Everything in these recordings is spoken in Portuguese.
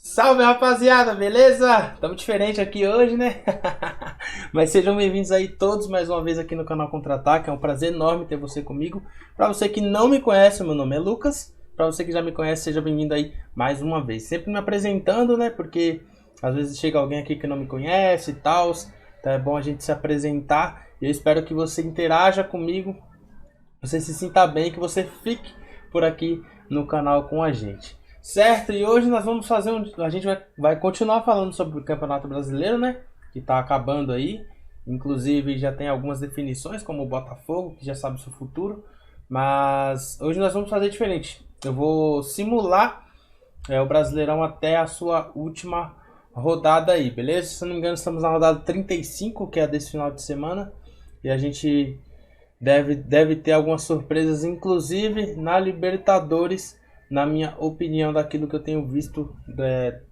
Salve, rapaziada, beleza? Estamos diferente aqui hoje, né? Mas sejam bem-vindos aí todos mais uma vez aqui no canal Contra-Ataque. É um prazer enorme ter você comigo. Para você que não me conhece, meu nome é Lucas. Para você que já me conhece, seja bem-vindo aí mais uma vez. Sempre me apresentando, né? Porque às vezes chega alguém aqui que não me conhece e tal. Então é bom a gente se apresentar. E eu espero que você interaja comigo, você se sinta bem, que você fique por aqui no canal com a gente. Certo? E hoje nós vamos fazer a gente vai continuar falando sobre o Campeonato Brasileiro, né? Que tá acabando aí. Inclusive já tem algumas definições, como o Botafogo, que já sabe o seu futuro. Mas hoje nós vamos fazer diferente. Eu vou simular o Brasileirão até a sua última rodada aí, beleza? Se não me engano, estamos na rodada 35, que é a desse final de semana. E a gente deve ter algumas surpresas, inclusive na Libertadores, na minha opinião, daquilo que eu tenho visto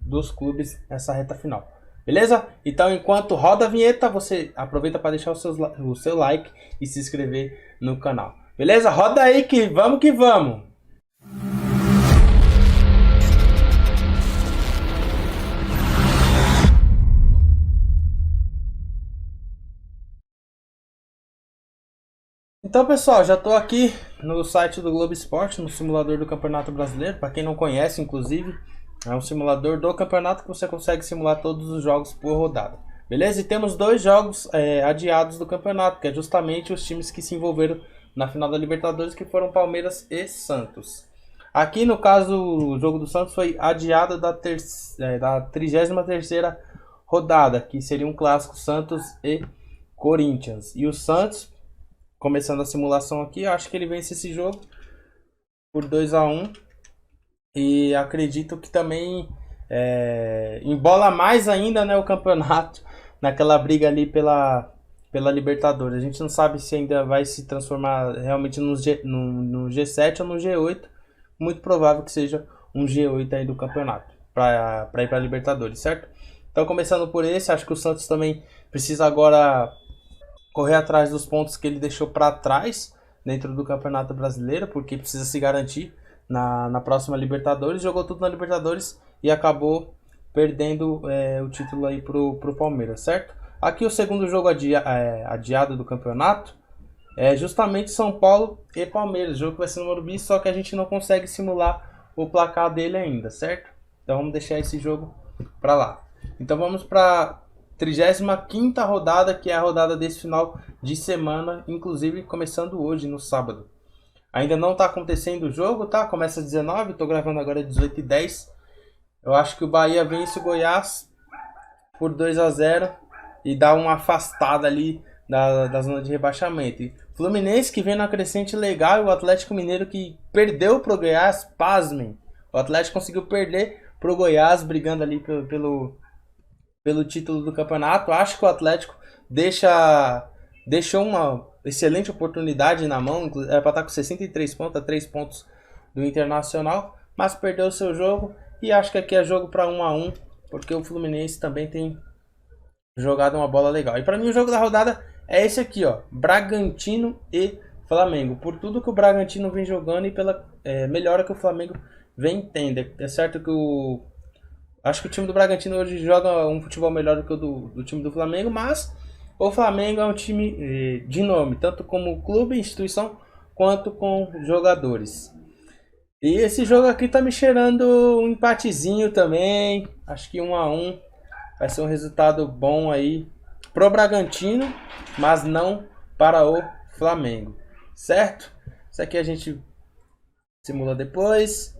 dos clubes nessa reta final. Beleza? Então, enquanto roda a vinheta, você aproveita para deixar o seu like e se inscrever no canal. Beleza? Roda aí que vamos que vamos! Então, pessoal, já estou aqui no site do Globo Esporte, no simulador do Campeonato Brasileiro. Para quem não conhece, inclusive, é um simulador do campeonato que você consegue simular todos os jogos por rodada. Beleza? E temos dois jogos adiados do campeonato, que é justamente os times que se envolveram na final da Libertadores, que foram Palmeiras e Santos. Aqui, no caso, o jogo do Santos foi adiado da 33ª rodada, que seria um clássico Santos e Corinthians. E o Santos, começando a simulação aqui, eu acho que ele vence esse jogo por 2-1. E acredito que também embola mais ainda, né, o campeonato naquela briga ali pela Libertadores. A gente não sabe se ainda vai se transformar realmente no G7 ou no G8. Muito provável que seja um G8 aí do campeonato para ir para a Libertadores, certo? Então, começando por esse, acho que o Santos também precisa agora correr atrás dos pontos que ele deixou para trás dentro do Campeonato Brasileiro, porque precisa se garantir na próxima Libertadores. Jogou tudo na Libertadores e acabou perdendo o título aí pro Palmeiras, certo? Aqui o segundo jogo adiado do campeonato é justamente São Paulo e Palmeiras. O jogo que vai ser no Morumbi, só que a gente não consegue simular o placar dele ainda, certo? Então vamos deixar esse jogo para lá. Então vamos para 35ª rodada, que é a rodada desse final de semana, inclusive começando hoje, no sábado. Ainda não está acontecendo o jogo, tá? Começa às 19, estou gravando agora às 18h10. Eu acho que o Bahia vence o Goiás por 2-0 e dá uma afastada ali da zona de rebaixamento. E Fluminense que vem na crescente legal, e o Atlético Mineiro que perdeu pro Goiás, pasmem. O Atlético conseguiu perder pro Goiás, brigando ali pelo título do campeonato. Acho que o Atlético deixou uma excelente oportunidade na mão. Era para estar com 63 pontos, a 3 pontos do Internacional, mas perdeu o seu jogo. E acho que aqui é jogo para 1-1, porque o Fluminense também tem jogado uma bola legal. E para mim o jogo da rodada é esse aqui, ó, Bragantino e Flamengo. Por tudo que o Bragantino vem jogando e pela melhora que o Flamengo vem tendo. É certo que acho que o time do Bragantino hoje joga um futebol melhor do que o do time do Flamengo, mas o Flamengo é um time de nome, tanto como clube, instituição, quanto com jogadores. E esse jogo aqui tá me cheirando um empatezinho também. Acho que 1-1 vai ser um resultado bom aí pro Bragantino, mas não para o Flamengo, certo? Isso aqui a gente simula depois.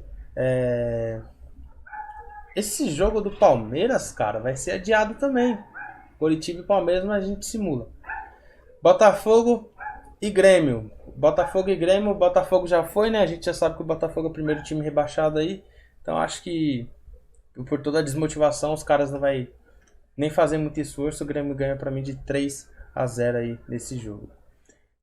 Esse jogo do Palmeiras, cara, vai ser adiado também. Coritiba e Palmeiras, mas a gente simula. Botafogo e Grêmio. Botafogo já foi, né? A gente já sabe que o Botafogo é o primeiro time rebaixado aí. Então acho que por toda a desmotivação os caras não vai nem fazer muito esforço. O Grêmio ganha pra mim de 3-0 aí nesse jogo.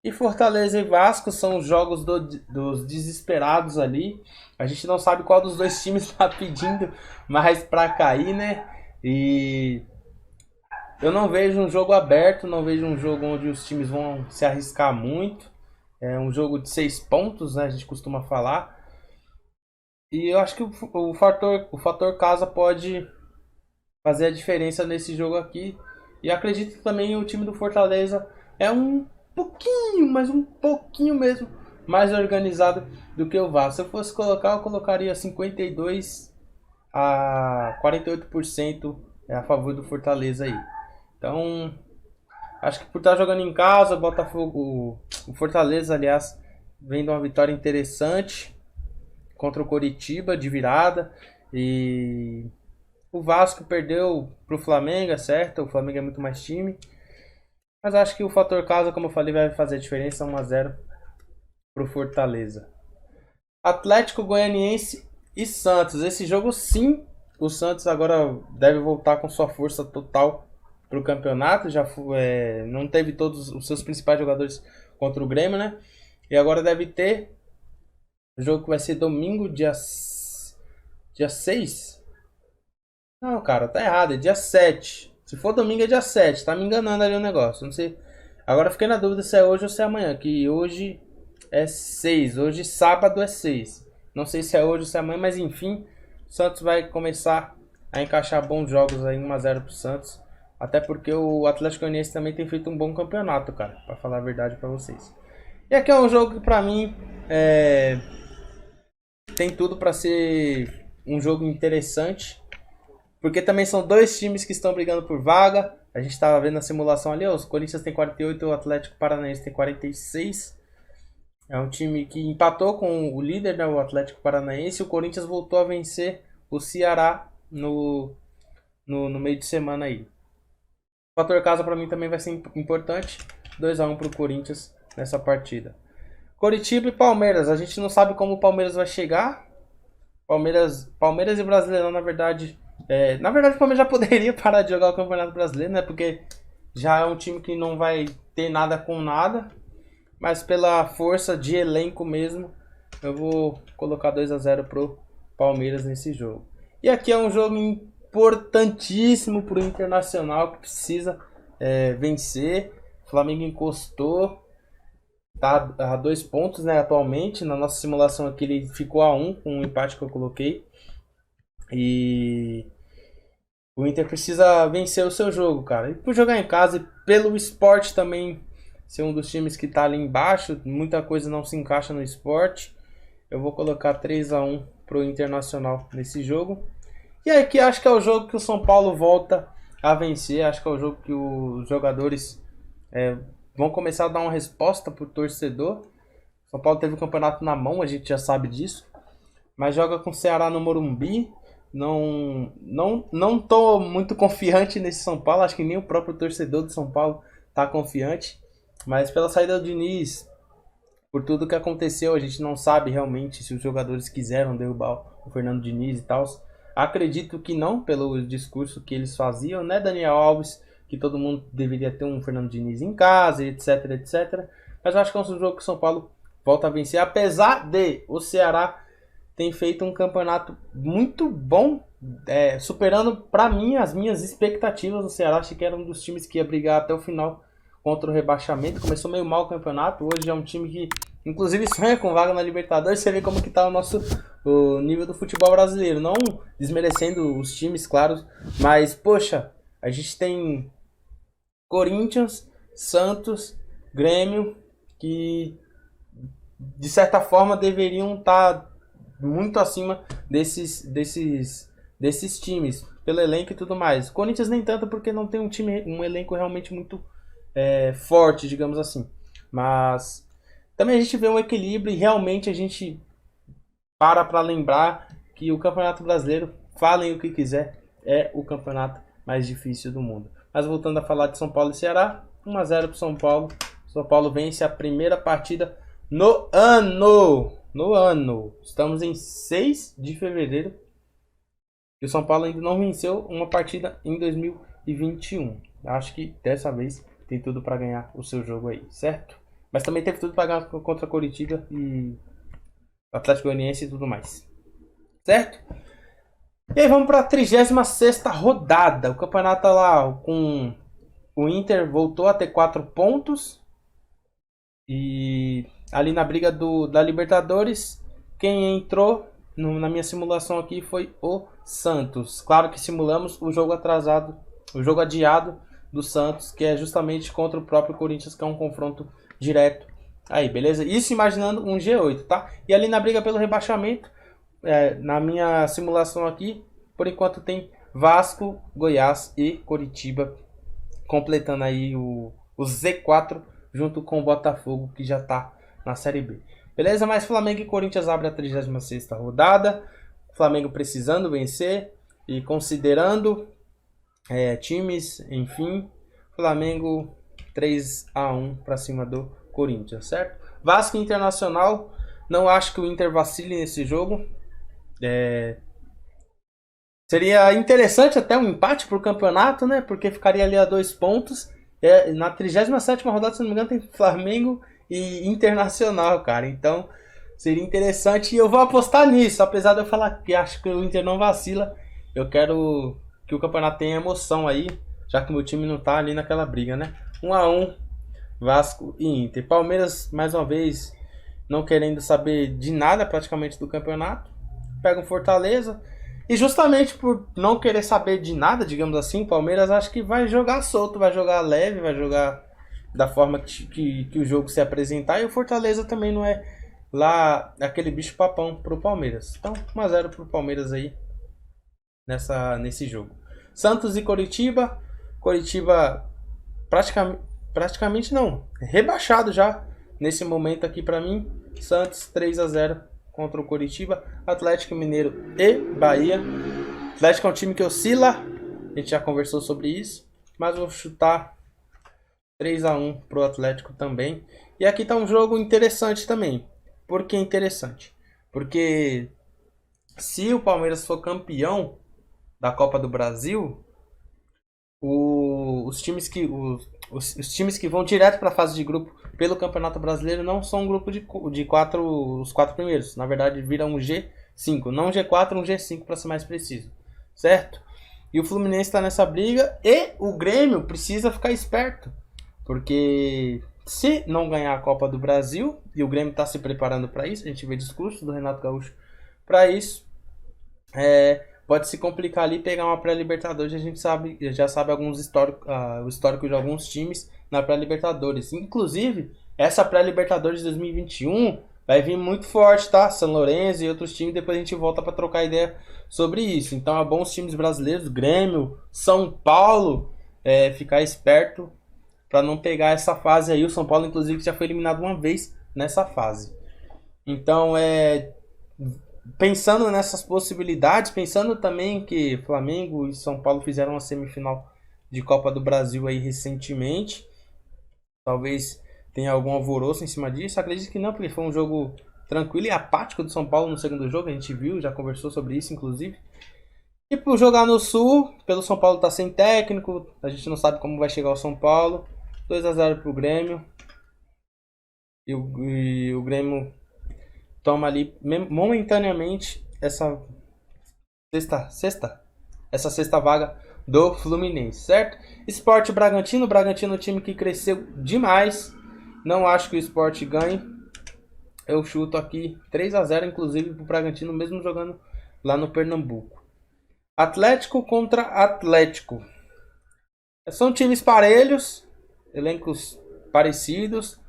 E Fortaleza e Vasco são os jogos dos desesperados ali. A gente não sabe qual dos dois times está pedindo mais para cair, né? E eu não vejo um jogo aberto, não vejo um jogo onde os times vão se arriscar muito. É um jogo de 6 pontos, né? A gente costuma falar. E eu acho que o fator casa pode fazer a diferença nesse jogo aqui. E acredito que também o time do Fortaleza é um pouquinho, mas um pouquinho mesmo, mais organizado do que o Vasco. Se eu fosse colocar, eu colocaria 52 a 48% a favor do Fortaleza aí. Então, acho que por estar jogando em casa, o Botafogo, o Fortaleza, aliás, vem de uma vitória interessante contra o Coritiba de virada. E o Vasco perdeu pro Flamengo, é certo? O Flamengo é muito mais time. Mas acho que o fator casa, como eu falei, vai fazer a diferença. 1-0 pro Fortaleza. Atlético Goianiense e Santos. Esse jogo sim, o Santos agora deve voltar com sua força total pro campeonato. Não teve todos os seus principais jogadores contra o Grêmio, né? E agora deve ter o jogo que vai ser domingo, dia 6. Não, cara, tá errado, é dia 7. Se for domingo é dia 7, tá me enganando ali o negócio. Não sei. Agora eu fiquei na dúvida se é hoje ou se é amanhã. Que hoje é 6. Hoje sábado é 6. Não sei se é hoje ou se é amanhã, mas enfim. O Santos vai começar a encaixar bons jogos aí, 1-0 pro Santos. Até porque o Atlético Goianiense também tem feito um bom campeonato, cara. Pra falar a verdade pra vocês. E aqui é um jogo que pra mim tem tudo pra ser um jogo interessante. Porque também são dois times que estão brigando por vaga. A gente estava vendo a simulação ali, ó, os Corinthians tem 48, o Atlético Paranaense tem 46. É um time que empatou com o líder, né, o Atlético Paranaense. O Corinthians voltou a vencer o Ceará no meio de semana aí. O fator casa para mim também vai ser importante. 2-1 para o Corinthians nessa partida. Coritiba e Palmeiras. A gente não sabe como o Palmeiras vai chegar. Palmeiras e Brasileirão, na verdade... o Palmeiras já poderia parar de jogar o Campeonato Brasileiro, né? Porque já é um time que não vai ter nada com nada. Mas pela força de elenco mesmo, eu vou colocar 2-0 pro Palmeiras nesse jogo. E aqui é um jogo importantíssimo pro Internacional, que precisa vencer. O Flamengo encostou. Tá a 2 pontos, né, atualmente. Na nossa simulação aqui ele ficou a 1 com o empate que eu coloquei. E o Inter precisa vencer o seu jogo, cara. E por jogar em casa e pelo Sport também ser um dos times que tá ali embaixo, muita coisa não se encaixa no Sport. Eu vou colocar 3-1 pro Internacional nesse jogo. E aqui acho que é o jogo que o São Paulo volta a vencer. Acho que é o jogo que os jogadores vão começar a dar uma resposta pro torcedor. O São Paulo teve o campeonato na mão, a gente já sabe disso. Mas joga com o Ceará no Morumbi. Não tô muito confiante nesse São Paulo. Acho que nem o próprio torcedor do São Paulo tá confiante. Mas pela saída do Diniz, por tudo que aconteceu, a gente não sabe realmente se os jogadores quiseram derrubar o Fernando Diniz e tal. Acredito que não, pelo discurso que eles faziam, né, Daniel Alves? Que todo mundo deveria ter um Fernando Diniz em casa, etc, etc. Mas eu acho que é um jogo que o São Paulo volta a vencer. Apesar de o Ceará tem feito um campeonato muito bom, superando para mim as minhas expectativas. O Ceará achei que era um dos times que ia brigar até o final contra o rebaixamento. Começou meio mal o campeonato, hoje é um time que inclusive sonha com vaga na Libertadores. Você vê como que tá o nível do futebol brasileiro, não desmerecendo os times, claro, mas poxa, a gente tem Corinthians, Santos, Grêmio, que de certa forma deveriam estar muito acima desses times, pelo elenco e tudo mais. Corinthians nem tanto, porque não tem um elenco realmente muito forte, digamos assim. Mas também a gente vê um equilíbrio e realmente a gente para lembrar que o Campeonato Brasileiro, falem o que quiser, é o campeonato mais difícil do mundo. Mas voltando a falar de São Paulo e Ceará, 1-0 para São Paulo. São Paulo vence a primeira partida no ano. Estamos em 6 de fevereiro. E o São Paulo ainda não venceu uma partida em 2021. Acho que dessa vez tem tudo para ganhar o seu jogo aí, certo? Mas também teve tudo para ganhar contra a Coritiba e Atlético Goianiense e tudo mais. Certo? E aí vamos para a 36ª rodada. O campeonato tá lá com o Inter voltou a ter 4 pontos. E ali na briga da Libertadores, quem entrou na minha simulação aqui foi o Santos. Claro que simulamos o jogo atrasado, o jogo adiado do Santos, que é justamente contra o próprio Corinthians, que é um confronto direto. Aí, beleza? Isso imaginando um G8, tá? E ali na briga pelo rebaixamento, na minha simulação aqui, por enquanto tem Vasco, Goiás e Coritiba, completando aí o Z4 junto com o Botafogo, que já tá na Série B. Beleza? Mas Flamengo e Corinthians abre a 36ª rodada. Flamengo precisando vencer e considerando times, enfim, Flamengo 3-1 para cima do Corinthians, certo? Vasco e Internacional, não acho que o Inter vacile nesse jogo. Seria interessante até um empate pro campeonato, né? Porque ficaria ali a 2 pontos. Na 37ª rodada, se não me engano, tem Flamengo e Internacional, cara. Então, seria interessante. E eu vou apostar nisso. Apesar de eu falar que acho que o Inter não vacila, eu quero que o campeonato tenha emoção aí, já que meu time não tá ali naquela briga, né? 1-1, Vasco e Inter. Palmeiras, mais uma vez, não querendo saber de nada praticamente do campeonato. Pega um Fortaleza. E justamente por não querer saber de nada, digamos assim, o Palmeiras acho que vai jogar solto, vai jogar leve, vai jogar da forma que o jogo se apresentar. E o Fortaleza também não é lá aquele bicho papão pro Palmeiras. Então, 1-0 pro Palmeiras aí nesse jogo. Santos e Coritiba. Coritiba praticamente não, rebaixado já nesse momento aqui pra mim. Santos 3-0 contra o Coritiba. Atlético Mineiro e Bahia. Atlético é um time que oscila, a gente já conversou sobre isso, mas vou chutar 3-1 pro Atlético também. E aqui tá um jogo interessante também. Por que interessante? Porque se o Palmeiras for campeão da Copa do Brasil, os times que vão direto para a fase de grupo pelo Campeonato Brasileiro não são um grupo de quatro, os 4 primeiros. Na verdade, vira um G5, não um G4, um G5 para ser mais preciso, certo? E o Fluminense está nessa briga e o Grêmio precisa ficar esperto, porque se não ganhar a Copa do Brasil, e o Grêmio está se preparando para isso, a gente vê discurso do Renato Gaúcho para isso, pode se complicar ali pegar uma pré-Libertadores. A gente já sabe o histórico de alguns times na pré-Libertadores. Inclusive, essa pré-Libertadores de 2021 vai vir muito forte, tá? São Lourenço e outros times. Depois a gente volta para trocar ideia sobre isso. Então é bom os times brasileiros, Grêmio, São Paulo, ficar esperto para não pegar essa fase aí. O São Paulo, inclusive, já foi eliminado uma vez nessa fase. Então, pensando nessas possibilidades, pensando também que Flamengo e São Paulo fizeram uma semifinal de Copa do Brasil aí recentemente, talvez tenha algum alvoroço em cima disso. Acredito que não, porque foi um jogo tranquilo e apático do São Paulo no segundo jogo, a gente viu, já conversou sobre isso inclusive. E por jogar no Sul, pelo São Paulo tá sem técnico, a gente não sabe como vai chegar o São Paulo. 2-0 pro Grêmio. E o Grêmio toma ali momentaneamente essa sexta vaga do Fluminense, certo? Sport Bragantino. Bragantino é um time que cresceu demais. Não acho que o Sport ganhe. Eu chuto aqui 3-0, inclusive, pro Bragantino, mesmo jogando lá no Pernambuco. Atlético contra Atlético. São times parelhos, elencos parecidos.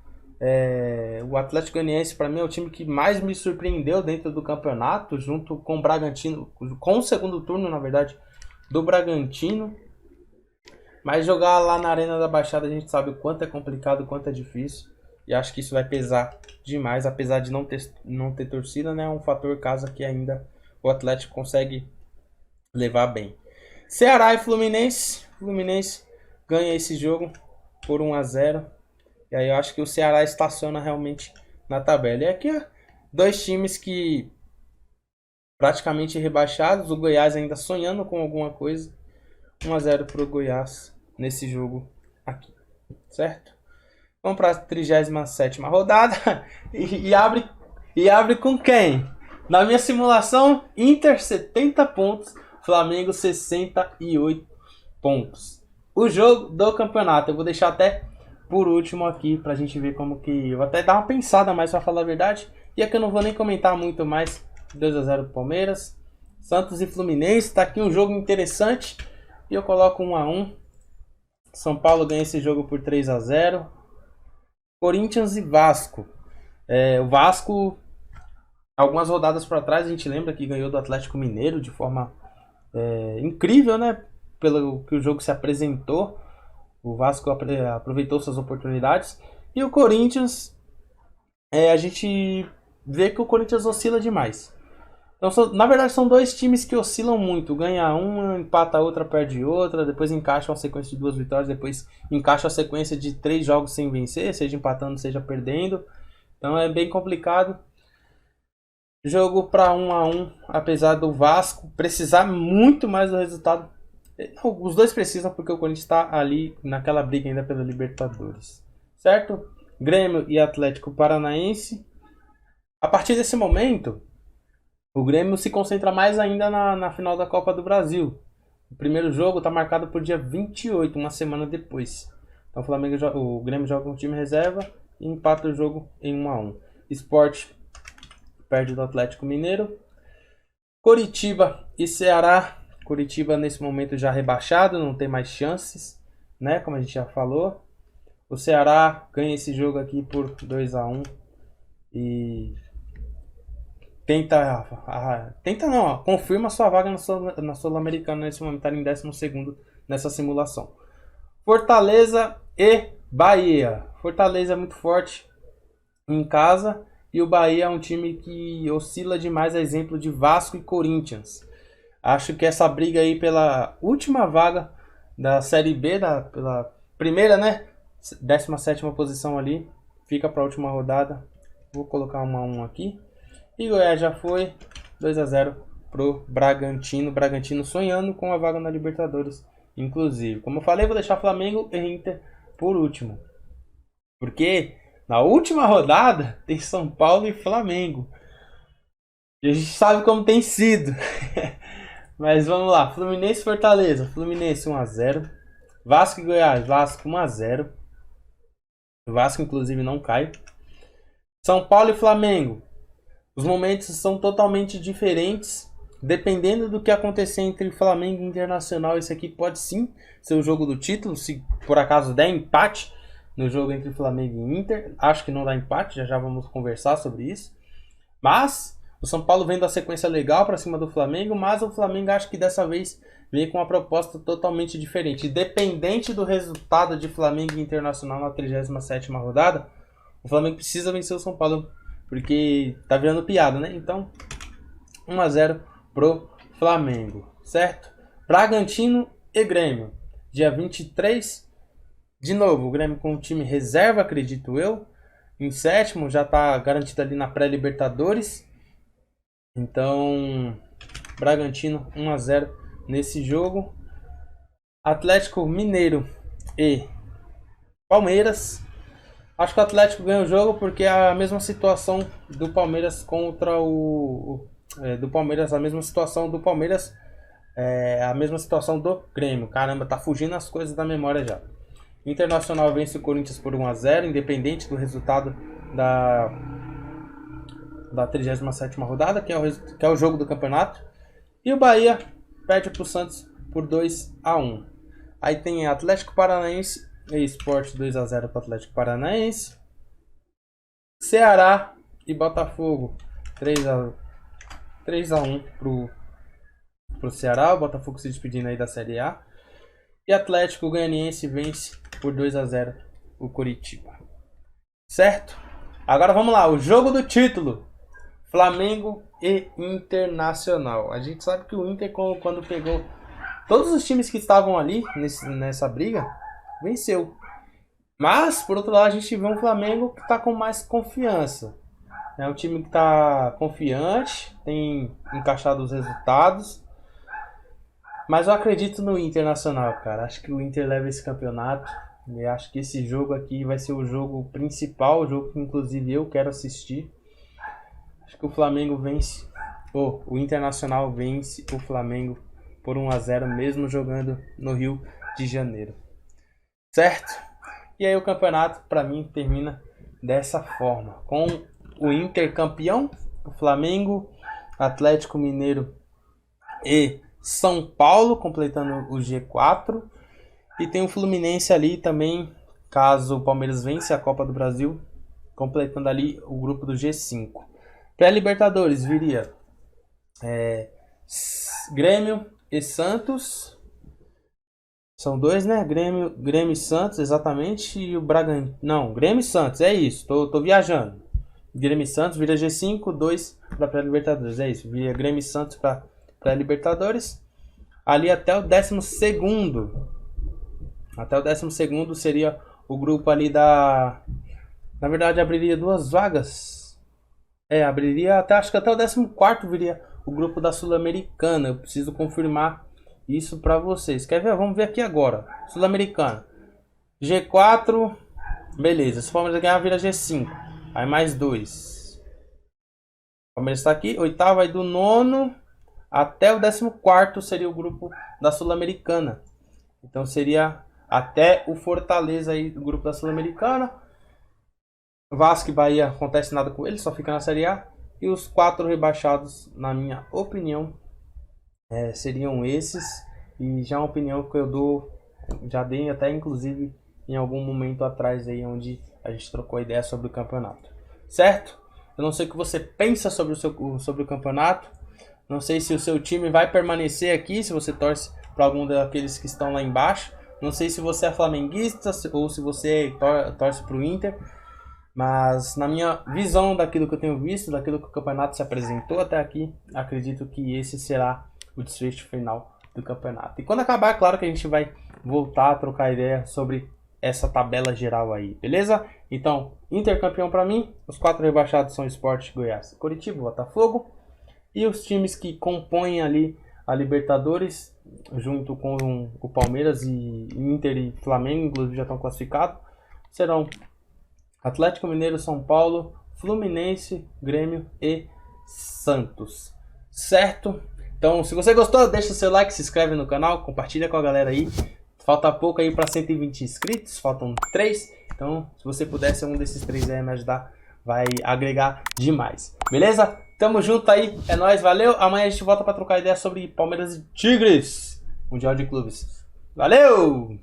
O Atlético Goianiense para mim é o time que mais me surpreendeu dentro do campeonato, junto com o Bragantino, com o segundo turno, na verdade, do Bragantino. Mas jogar lá na Arena da Baixada a gente sabe o quanto é complicado, o quanto é difícil. E acho que isso vai pesar demais, apesar de não ter torcida, né? É um fator casa que ainda o Atlético consegue levar bem. Ceará e Fluminense. Fluminense ganha esse jogo por 1-0. E aí eu acho que o Ceará estaciona realmente na tabela. E aqui, dois times que praticamente rebaixados. O Goiás ainda sonhando com alguma coisa. 1-0 pro Goiás nesse jogo aqui, certo? Vamos para a 37ª rodada. E abre com quem? Na minha simulação, Inter 70 pontos, Flamengo 68 pontos. O jogo do campeonato, eu vou deixar até por último aqui pra gente ver como que... Eu vou até dar uma pensada mais pra falar a verdade. E aqui eu não vou nem comentar muito mais 2 a 0 pro Palmeiras. Santos e Fluminense, tá aqui um jogo interessante. E eu coloco 1 a 1. São Paulo ganha esse jogo por 3 a 0. Corinthians e Vasco. O Vasco, algumas rodadas para trás, a gente lembra que ganhou do Atlético Mineiro de forma incrível, né? Pelo que o jogo se apresentou. O Vasco aproveitou suas oportunidades. E o Corinthians, a gente vê que o Corinthians oscila demais. Então, na verdade, são dois times que oscilam muito. Ganha uma, empata a outra, perde outra. Depois encaixa uma sequência de 2 vitórias. Depois encaixa a sequência de 3 jogos sem vencer. Seja empatando, seja perdendo. Então é bem complicado. Jogo para 1 a 1. Apesar do Vasco precisar muito mais do resultado. Não, os dois precisam porque o Corinthians está ali naquela briga ainda pela Libertadores. Certo? Grêmio e Atlético Paranaense. A partir desse momento, o Grêmio se concentra mais ainda na final da Copa do Brasil. O primeiro jogo está marcado para o dia 28, uma semana depois. Então o Grêmio joga com o time reserva e empata o jogo em 1 a 1. Sport perde do Atlético Mineiro. Coritiba e Ceará. Coritiba nesse momento já rebaixado, não tem mais chances, né? Como a gente já falou. O Ceará ganha esse jogo aqui por 2 a 1 e confirma sua vaga na Sul-Americana nesse momento, tá em 12º nessa simulação. Fortaleza e Bahia. Fortaleza é muito forte em casa e o Bahia é um time que oscila demais, a exemplo de Vasco e Corinthians. Acho que essa briga aí pela última vaga da Série B, pela primeira, né? 17ª posição ali, fica para a última rodada. Vou colocar 1 a 1 aqui. E Goiás já foi 2 a 0 pro Bragantino. Bragantino sonhando com a vaga na Libertadores, inclusive. Como eu falei, vou deixar Flamengo e Inter por último. Porque na última rodada tem São Paulo e Flamengo. E a gente sabe como tem sido. Mas vamos lá. Fluminense e Fortaleza. Fluminense 1 a 0. Vasco e Goiás. Vasco 1 a 0. O Vasco inclusive não cai. São Paulo e Flamengo. Os momentos são totalmente diferentes. Dependendo do que acontecer entre Flamengo e Internacional, esse aqui pode sim ser o jogo do título. Se por acaso der empate no jogo entre Flamengo e Inter. Acho que não dá empate, já vamos conversar sobre isso. Mas o São Paulo vem da sequência legal para cima do Flamengo. Mas o Flamengo acho que dessa vez vem com uma proposta totalmente diferente. Independente do resultado de Flamengo e Internacional na 37ª rodada, o Flamengo precisa vencer o São Paulo. Porque tá virando piada, né? Então, 1 a 0 pro Flamengo, certo? Bragantino e Grêmio. Dia 23, de novo, o Grêmio com o time reserva, acredito eu. Em 7º, já tá garantido ali na pré-Libertadores. Então, Bragantino 1 a 0 nesse jogo. Atlético Mineiro e Palmeiras. Acho que o Atlético ganha o jogo porque é a mesma situação do Palmeiras contra do Palmeiras, a mesma situação do Palmeiras, a mesma situação do Grêmio. Caramba, tá fugindo as coisas da memória já. Internacional vence o Corinthians por 1 a 0, independente do resultado da 37ª rodada, que é o jogo do campeonato. E o Bahia perde pro Santos por 2 a 1. Aí tem Atlético Paranaense e Sport 2 a 0 para o Atlético Paranaense. Ceará e Botafogo 3 a 1 pro Ceará. O Botafogo se despedindo aí da Série A. E Atlético Goianiense vence por 2 a 0 o Coritiba. Certo? Agora vamos lá, o jogo do título. Flamengo e Internacional. A gente sabe que o Inter, quando pegou todos os times que estavam ali nessa briga, venceu. Mas, por outro lado, a gente vê um Flamengo que está com mais confiança. É um time que está confiante, tem encaixado os resultados. Mas eu acredito no Internacional, cara. Acho que o Inter leva esse campeonato. E acho que esse jogo aqui vai ser o jogo principal, o jogo que inclusive eu quero assistir. Acho que o Flamengo vence, o Internacional vence o Flamengo por 1 a 0, mesmo jogando no Rio de Janeiro. Certo? E aí o campeonato, para mim, termina dessa forma. Com o Inter campeão, o Flamengo Atlético Mineiro e São Paulo, completando o G4. E tem o Fluminense ali também, caso o Palmeiras vence a Copa do Brasil, completando ali o grupo do G5. Pré-Libertadores viria Grêmio e Santos. São dois, né? Grêmio e Santos, exatamente. E o Bragantino. Não, Grêmio e Santos, é isso. Tô viajando. Grêmio e Santos vira G5, 2 para pré-Libertadores. É isso. Vira Grêmio e Santos para pré-Libertadores. Ali até o 12º. Até o 12º seria o grupo ali da. Na verdade, abriria 2 vagas. Abriria até. Acho que até o 14º viria o grupo da Sul-Americana. Eu preciso confirmar isso para vocês. Quer ver? Vamos ver aqui agora. Sul-Americana. G4. Beleza. Se o Palmeiras ganhar, vira G5. Aí mais 2. O Palmeiras está aqui. Oitavo, aí do 9º até o 14º seria o grupo da Sul-Americana. Então seria até o Fortaleza aí do grupo da Sul-Americana. Vasco e Bahia acontece nada com eles, só fica na Série A. E os 4 rebaixados, na minha opinião, seriam esses. E já é uma opinião que eu dou, já dei até inclusive em algum momento atrás aí, onde a gente trocou ideia sobre o campeonato. Certo? Eu não sei o que você pensa sobre o campeonato. Não sei se o seu time vai permanecer aqui, se você torce para algum daqueles que estão lá embaixo. Não sei se você é flamenguista ou se você torce para o Inter. Mas na minha visão daquilo que eu tenho visto, daquilo que o campeonato se apresentou até aqui, acredito que esse será o desfecho final do campeonato. E quando acabar, é claro que a gente vai voltar a trocar ideia sobre essa tabela geral aí, beleza? Então, Inter campeão para mim, os 4 rebaixados são Sport, Goiás, Coritiba, Botafogo. E os times que compõem ali a Libertadores, junto com o Palmeiras e Inter e Flamengo, inclusive já estão classificados, serão Atlético Mineiro, São Paulo, Fluminense, Grêmio e Santos. Certo? Então, se você gostou, deixa seu like, se inscreve no canal, compartilha com a galera aí. Falta pouco aí para 120 inscritos, faltam 3. Então, se você puder ser um desses 3 aí me ajudar, vai agregar demais. Beleza? Tamo junto aí, é nóis, valeu. Amanhã a gente volta para trocar ideia sobre Palmeiras e Tigres, Mundial de Clubes. Valeu!